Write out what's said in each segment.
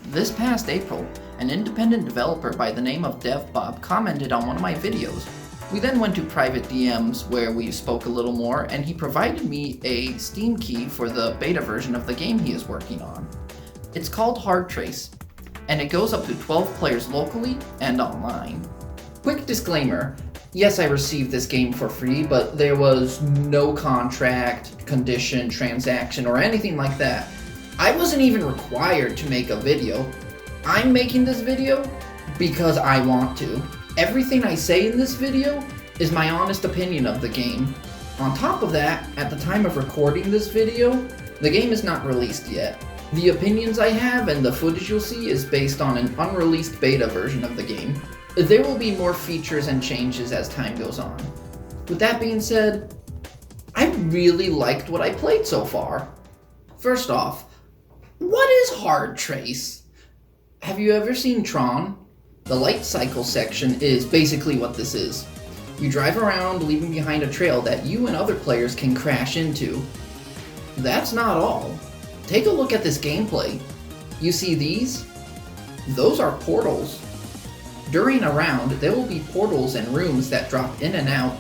This past April, an independent developer by the name of DevBob commented on one of my videos. We then went to private DMs where we spoke a little more, and he provided me a Steam key for the beta version of the game he is working on. It's called Hardtrace, and it goes up to 12 players locally and online. Quick disclaimer, yes, I received this game for free, but there was no contract, condition, transaction, or anything like that. I wasn't even required to make a video. I'm making this video because I want to. Everything I say in this video is my honest opinion of the game. On top of that, at the time of recording this video, the game is not released yet. The opinions I have and the footage you'll see is based on an unreleased beta version of the game. There will be more features and changes as time goes on. With that being said, I really liked what I played so far. First off, what is Hardtrace? Have you ever seen Tron? The light cycle section is basically what this is. You drive around leaving behind a trail that you and other players can crash into. That's not all. Take a look at this gameplay. You see these? Those are portals. During a round, there will be portals and rooms that drop in and out.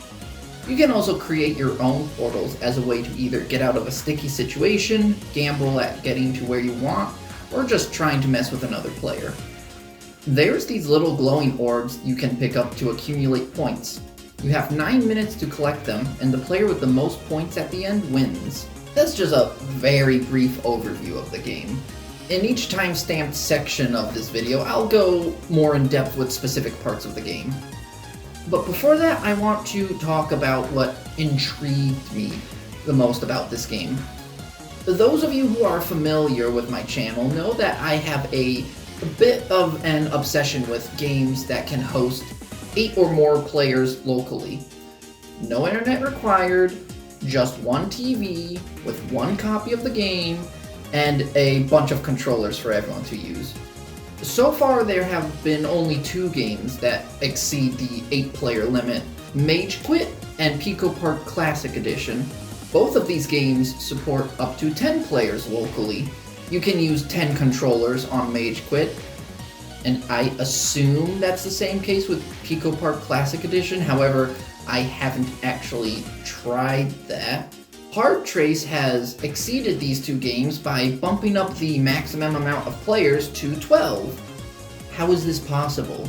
You can also create your own portals as a way to either get out of a sticky situation, gamble at getting to where you want, or just trying to mess with another player. There's these little glowing orbs you can pick up to accumulate points. You have 9 minutes to collect them, and the player with the most points at the end wins. That's just a very brief overview of the game. In each time-stamped section of this video, I'll go more in depth with specific parts of the game. But before that, I want to talk about what intrigued me the most about this game. Those of you who are familiar with my channel know that I have a bit of an obsession with games that can host 8 or more players locally. No internet required, just one TV with one copy of the game, and a bunch of controllers for everyone to use. So far there have been only 2 games that exceed the 8-player limit, M.O.D.O.K and Pico Park Classic Edition. Both of these games support up to 10 players locally. You can use 10 controllers on M.O.D.O.K, and I assume that's the same case with Pico Park Classic Edition, however, I haven't actually tried that. Hardtrace has exceeded these 2 games by bumping up the maximum amount of players to 12. How is this possible?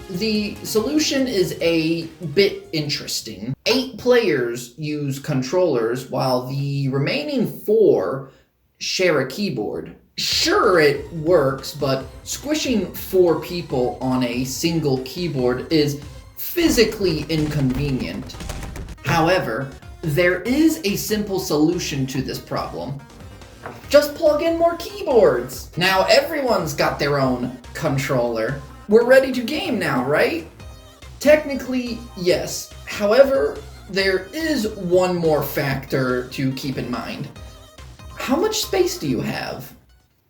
The solution is a bit interesting. 8 players use controllers while the remaining 4 share a keyboard. Sure, it works, but squishing 4 people on a single keyboard is physically inconvenient. However, there is a simple solution to this problem. Just plug in more keyboards! Now everyone's got their own controller. We're ready to game now, right? Technically, yes. However, there is one more factor to keep in mind. How much space do you have?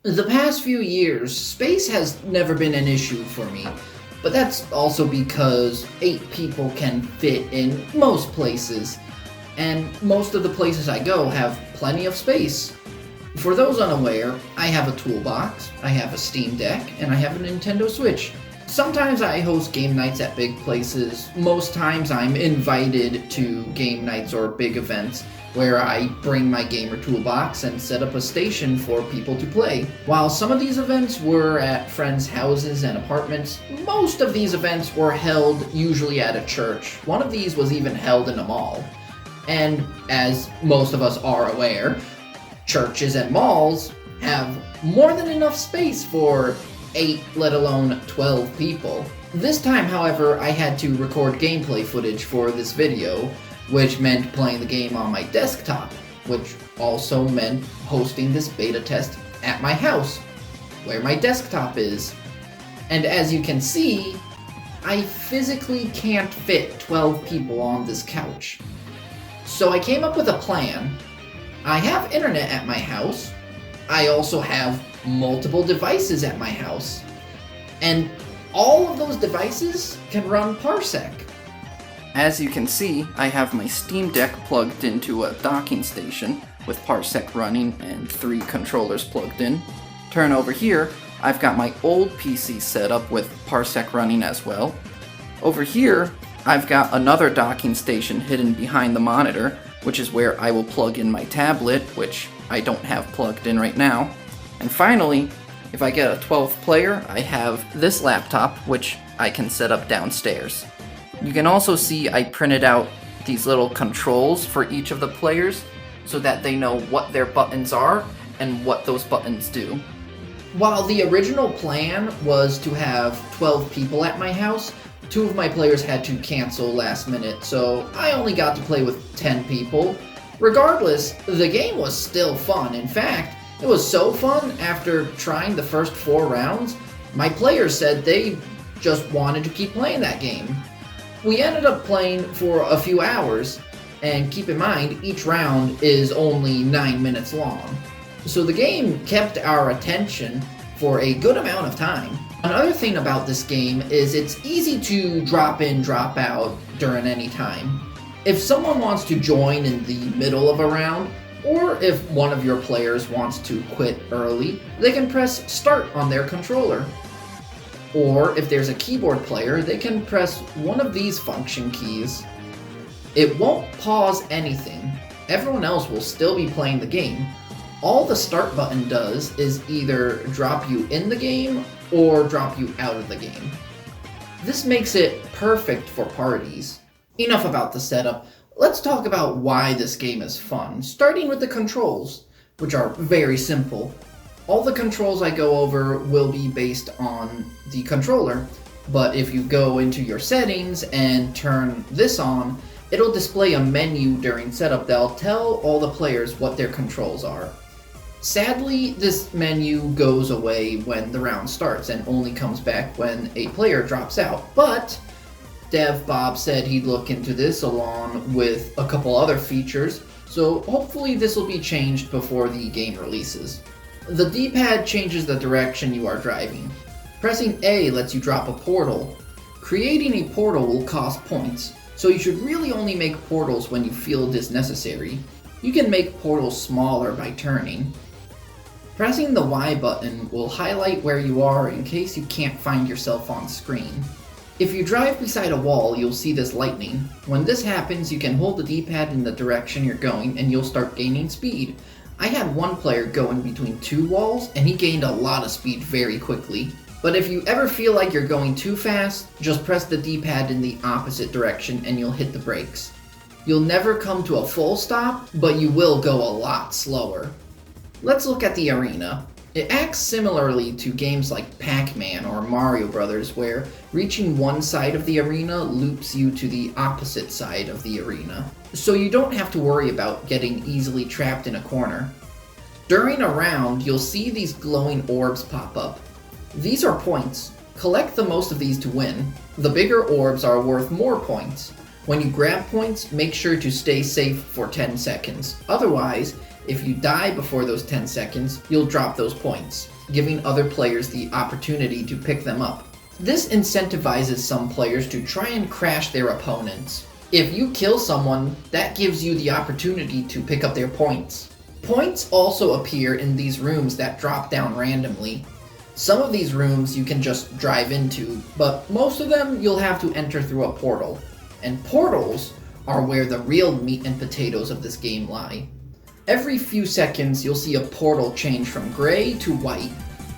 The past few years, space has never been an issue for me, but that's also because 8 people can fit in most places. And most of the places I go have plenty of space. For those unaware, I have a toolbox, I have a Steam Deck, and I have a Nintendo Switch. Sometimes I host game nights at big places. Most times I'm invited to game nights or big events where I bring my gamer toolbox and set up a station for people to play. While some of these events were at friends' houses and apartments, most of these events were held usually at a church. One of these was even held in a mall. And as most of us are aware, churches and malls have more than enough space for 8, let alone 12 people. This time, however, I had to record gameplay footage for this video, which meant playing the game on my desktop, which also meant hosting this beta test at my house, where my desktop is. And as you can see, I physically can't fit 12 people on this couch. So I came up with a plan. I have internet at my house. I also have multiple devices at my house. And all of those devices can run Parsec. As you can see, I have my Steam Deck plugged into a docking station with Parsec running and 3 controllers plugged in. Turn over here, I've got my old PC set up with Parsec running as well. Over here, I've got another docking station hidden behind the monitor, which is where I will plug in my tablet, which I don't have plugged in right now. And finally, if I get a 12th player, I have this laptop, which I can set up downstairs. You can also see I printed out these little controls for each of the players so that they know what their buttons are and what those buttons do. While the original plan was to have 12 people at my house, 2 of my players had to cancel last minute, so I only got to play with 10 people. Regardless, the game was still fun. In fact, it was so fun, after trying the first 4 rounds, my players said they just wanted to keep playing that game. We ended up playing for a few hours, and keep in mind, each round is only 9 minutes long. So the game kept our attention for a good amount of time. Another thing about this game is it's easy to drop in, drop out during any time. If someone wants to join in the middle of a round, or if one of your players wants to quit early, they can press start on their controller. Or if there's a keyboard player, they can press one of these function keys. It won't pause anything. Everyone else will still be playing the game. All the start button does is either drop you in the game or drop you out of the game. This makes it perfect for parties. Enough about the setup. Let's talk about why this game is fun, starting with the controls, which are very simple. All the controls I go over will be based on the controller, but if you go into your settings and turn this on, it'll display a menu during setup that'll tell all the players what their controls are. Sadly, this menu goes away when the round starts and only comes back when a player drops out, but DevBob said he'd look into this along with a couple other features, so hopefully this will be changed before the game releases. The D-pad changes the direction you are driving. Pressing A lets you drop a portal. Creating a portal will cost points, so you should really only make portals when you feel it is necessary. You can make portals smaller by turning. Pressing the Y button will highlight where you are in case you can't find yourself on screen. If you drive beside a wall, you'll see this lightning. When this happens, you can hold the D-pad in the direction you're going and you'll start gaining speed. I had one player go in between 2 walls and he gained a lot of speed very quickly. But if you ever feel like you're going too fast, just press the D-pad in the opposite direction and you'll hit the brakes. You'll never come to a full stop, but you will go a lot slower. Let's look at the arena. It acts similarly to games like Pac-Man or Mario Brothers, where reaching one side of the arena loops you to the opposite side of the arena, so you don't have to worry about getting easily trapped in a corner. During a round, you'll see these glowing orbs pop up. These are points. Collect the most of these to win. The bigger orbs are worth more points. When you grab points, make sure to stay safe for 10 seconds. Otherwise, if you die before those 10 seconds, you'll drop those points, giving other players the opportunity to pick them up. This incentivizes some players to try and crash their opponents. If you kill someone, that gives you the opportunity to pick up their points. Points also appear in these rooms that drop down randomly. Some of these rooms you can just drive into, but most of them you'll have to enter through a portal. And portals are where the real meat and potatoes of this game lie. Every few seconds, you'll see a portal change from gray to white.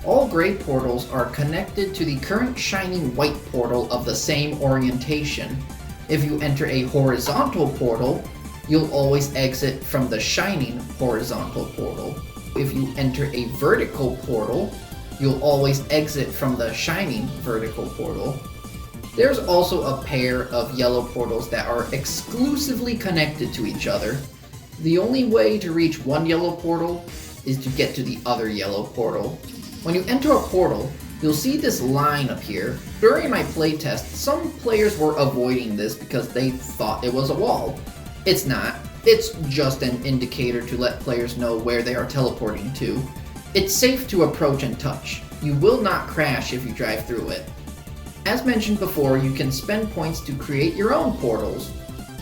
All gray portals are connected to the current shining white portal of the same orientation. If you enter a horizontal portal, you'll always exit from the shining horizontal portal. If you enter a vertical portal, you'll always exit from the shining vertical portal. There's also a pair of yellow portals that are exclusively connected to each other. The only way to reach one yellow portal is to get to the other yellow portal. When you enter a portal, you'll see this line appear. During my playtest, some players were avoiding this because they thought it was a wall. It's not. It's just an indicator to let players know where they are teleporting to. It's safe to approach and touch. You will not crash if you drive through it. As mentioned before, you can spend points to create your own portals.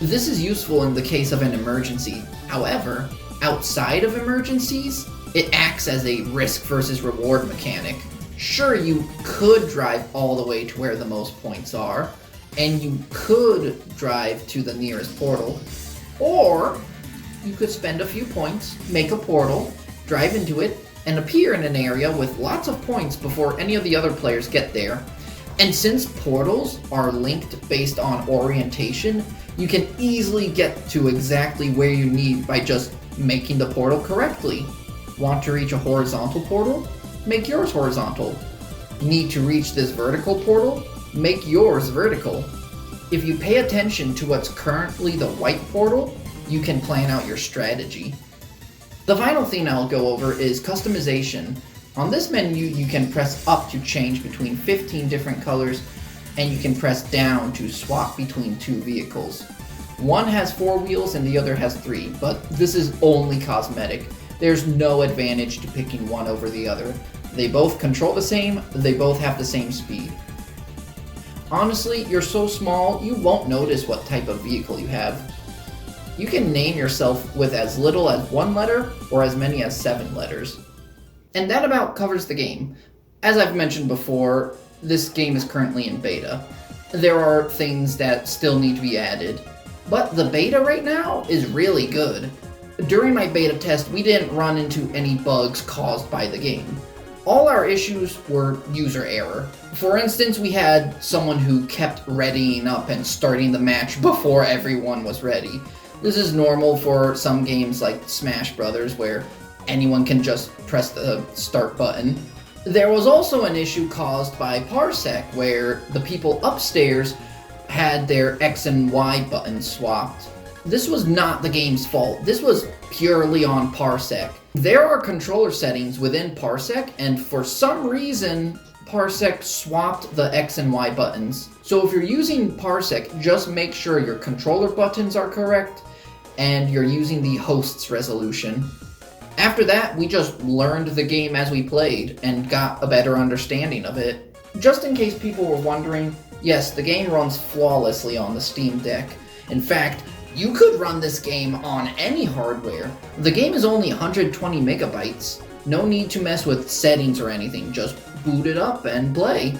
This is useful in the case of an emergency. However, outside of emergencies, it acts as a risk versus reward mechanic. Sure, you could drive all the way to where the most points are, and you could drive to the nearest portal, or you could spend a few points, make a portal, drive into it, and appear in an area with lots of points before any of the other players get there. And since portals are linked based on orientation, you can easily get to exactly where you need by just making the portal correctly. Want to reach a horizontal portal? Make yours horizontal. Need to reach this vertical portal? Make yours vertical. If you pay attention to what's currently the white portal, you can plan out your strategy. The final thing I'll go over is customization. On this menu, you can press up to change between 15 different colors, and you can press down to swap between two vehicles. One has 4 wheels and the other has 3, but this is only cosmetic. There's no advantage to picking one over the other. They both control the same, they both have the same speed. Honestly, you're so small, you won't notice what type of vehicle you have. You can name yourself with as little as 1 letter or as many as 7 letters. And that about covers the game. As I've mentioned before, this game is currently in beta. There are things that still need to be added, but the beta right now is really good. During my beta test, we didn't run into any bugs caused by the game. All our issues were user error. For instance, we had someone who kept readying up and starting the match before everyone was ready. This is normal for some games like Smash Brothers, where anyone can just press the start button. There was also an issue caused by Parsec, where the people upstairs had their X and Y buttons swapped. This was not the game's fault. This was purely on Parsec. There are controller settings within Parsec, and for some reason, Parsec swapped the X and Y buttons. So if you're using Parsec, just make sure your controller buttons are correct and you're using the host's resolution. After that, we just learned the game as we played and got a better understanding of it. Just in case people were wondering, yes, the game runs flawlessly on the Steam Deck. In fact, you could run this game on any hardware. The game is only 120 megabytes. No need to mess with settings or anything, just boot it up and play.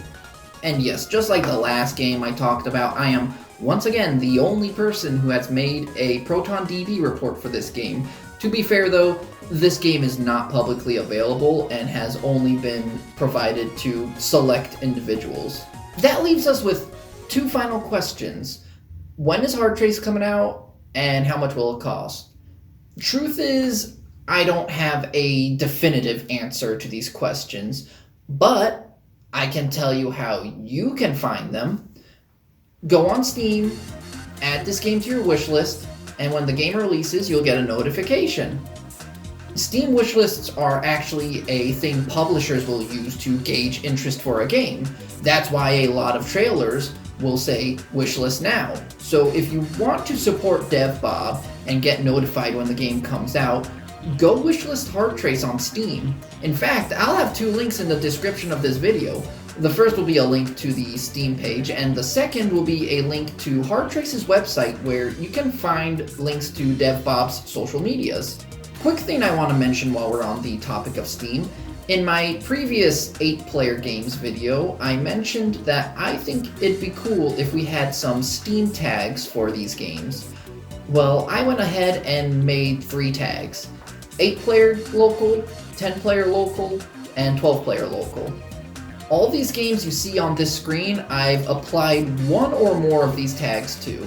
And yes, just like the last game I talked about, I am once again the only person who has made a ProtonDB report for this game. To be fair though, this game is not publicly available and has only been provided to select individuals. That leaves us with 2 final questions. When is Hardtrace coming out, and how much will it cost? Truth is, I don't have a definitive answer to these questions, but I can tell you how you can find them. Go on Steam, add this game to your wishlist, and when the game releases, you'll get a notification. Steam wishlists are actually a thing publishers will use to gauge interest for a game. That's why a lot of trailers will say wishlist now. So if you want to support DevBob and get notified when the game comes out, go wishlist Hardtrace on Steam. In fact, I'll have 2 links in the description of this video. The first will be a link to the Steam page, and the second will be a link to Hardtrace's website where you can find links to DevBob's social medias. Quick thing I want to mention while we're on the topic of Steam. In my previous 8-player games video, I mentioned that I think it'd be cool if we had some Steam tags for these games. Well, I went ahead and made 3 tags. 8-player local, 10-player local, and 12-player local. All these games you see on this screen, I've applied 1 or more of these tags to.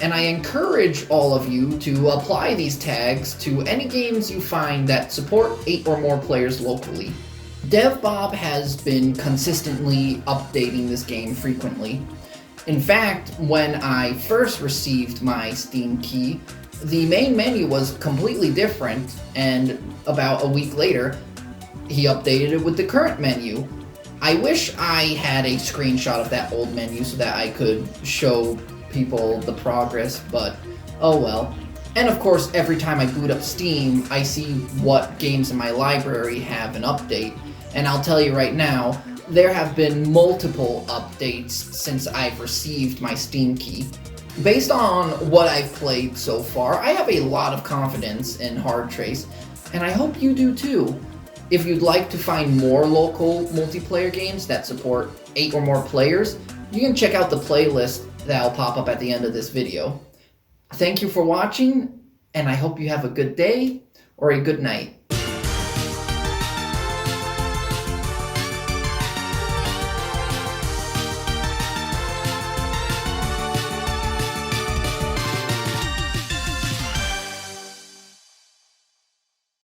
And I encourage all of you to apply these tags to any games you find that support 8 or more players locally. DevBob has been consistently updating this game frequently. In fact, when I first received my Steam key, the main menu was completely different, and about a week later, he updated it with the current menu. I wish I had a screenshot of that old menu so that I could show people the progress, but oh well. And of course, every time I boot up Steam, I see what games in my library have an update, and I'll tell you right now, there have been multiple updates since I've received my Steam key. Based on what I've played so far, I have a lot of confidence in Hardtrace, and I hope you do too. If you'd like to find more local multiplayer games that support 8 or more players, you can check out the playlist that'll pop up at the end of this video. Thank you for watching, and I hope you have a good day or a good night.